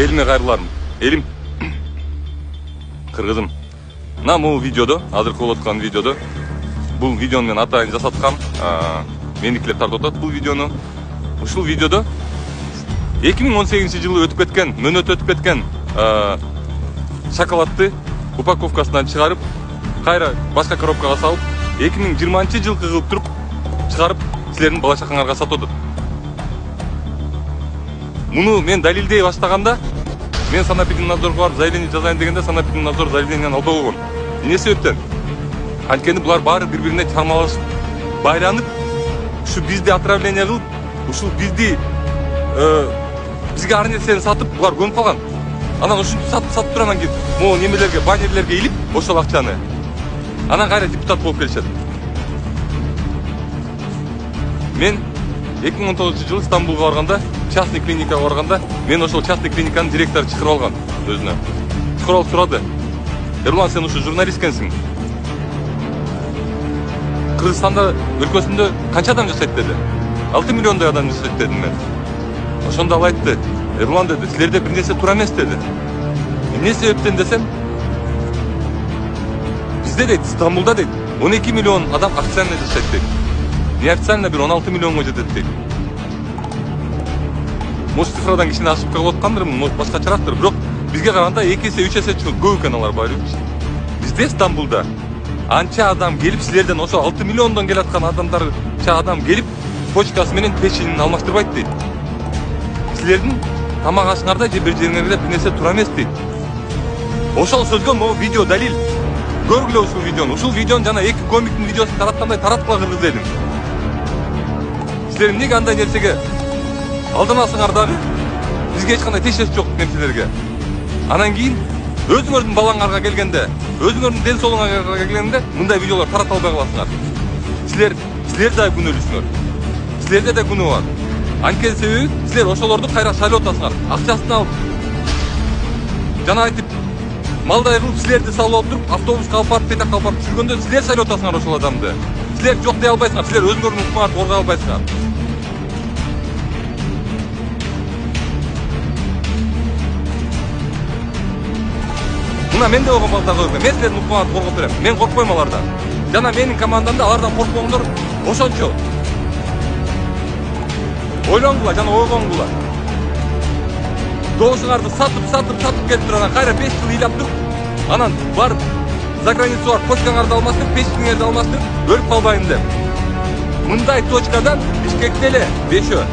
Elime kayırlarım. Elim kırgızым. Мына бул видеодо, азыр болуп аткан видеодо, бул видеону мен атайын жасаткам. Мендикилер тартып атат бул видеону. Ушул видеодо 2018-жылы өтүп кеткен, мөөнөтү өтүп кеткен шоколадты упаковкасынан чыгарып, кайра башка коробкага салып, 2020-жылкы кылып туруп чыгарып, силердин бала чакаңарга сатып атат. Муну мен далилдей баштаганда, мен санэпидемнадзорго барып заявление жазайын дегенде санэпидемнадзор заявлениени албай койгон. Эмне себептен? Анткени булар баары бири-бирине чармалашып, байланып, ушу бизди отравление кылып, ушул бизди бизге ар нерсени сатып, булар көнүп калган. Анан ушинтип сатып туруп анан кийин могу немелерге, баннерлерге илип, ошол акчаны. Анан кайра депутат болуп келишет. Мен 2019-жылы Стамбулга барганда, частный клиникага барганда, мен ошол частный клиниканын директору чакырып алган өзүнө. Чакырып алып сурады. Эрлан, сен ушу журналист экенсиң. Кыргызстанда өлкөсүндө канча адам жашайт деди. 6 миллиондой адам жашайт дедим мен. Ошондо ал айтты. Эрлан деди, силерде бир нерсе туура эмес деди. Эмне себептен десем, бизде дейт, Стамбулда дейт, 12 миллион адам официально жашайт дейт. Неофициально бир 16 миллионго жетет дейт. Может, цифрадан кичине ашып калып аткандырмын, может башкачараактыр, бирок бизге караганда 2 эсе 3 эсе көп экен алар байлыгы. Бизде Стамбулда анча адам келип, силерден ошо 6 миллондон келаткан адамдарча адам келип, почкасы менен печеньин алмаштырбайт дейт. Силердин тамак ашыңарда же бир жериңерде бир нерсе туура эмес дейт. Ошол сөзгө могу видео далил. Көргүлө ушул видеону. Ушул видеону жана 2 комиктин видеосун тараткандай тараткыла кыргыз дедим. Силер эмнеге андай нерсеге алданасыңар дагы? Бизге эч кандай тиешеси жок нерселерге. Анан кийин өзүңөрдүн балаңарга келгенде, өзүңөрдүн ден соолугуңарга келгенде мындай видеолор тарата албай каласыңар. Силер да күнөөлүүсүңөр. Силерде да күнөө бар. Анткени себеби силер ошолорду кайра шайлап атасыңар. Акчасын алып, жана айтып, малдай кылып силерди салып алып туруп, автобуска алып барып, петак алып барып жүргөндө силер шайлап атасыңар ошол адамды. Силер жок дей албайсыңар. Силер өзүңөрдүн укмуңарды коргой албайсыңар. Мына менде болгон балдарга мен силердин укмуңарды коргоп берем. Мен коркпойм алардан. Жана менин командамда алардан коркпоңдор. Ошончо. Ойлоңгула жана ойгоңгула. Добушуңарды сатып келип туруп анан кайра 5 жыл ыйлап туруп, анан барып за границу барып почкаңарды алмаштырып, печкеңерди алмаштырып, өлүп калбайын деп. Мындай точкадан Бишкекте эле бешөө.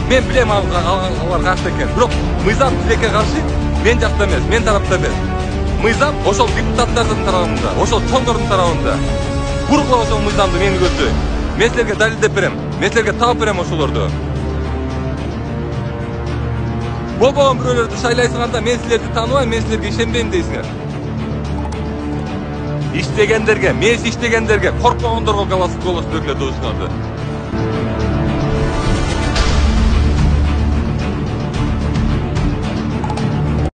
Мен билем алар кашта экен. Бирок мыйзам тилекке каршы мен жакта эмес, мен тарапта эмес. Мыйзам ошол депутаттардын тарабында, ошол чоңдордун тарабында. Бургула ошол мыйзамды менин көзү. Мен силерге далилдеп берем. Мен силерге таап берем ошолорду. Болбогон бирөөлөрдү шайлайсыңар да мен силерди тааныбайм, мен силерге ишенбейм дейсиңер. Иштегендерге, мээси иштегендерге, коркпогондорго голос берилет өзүңөрдү.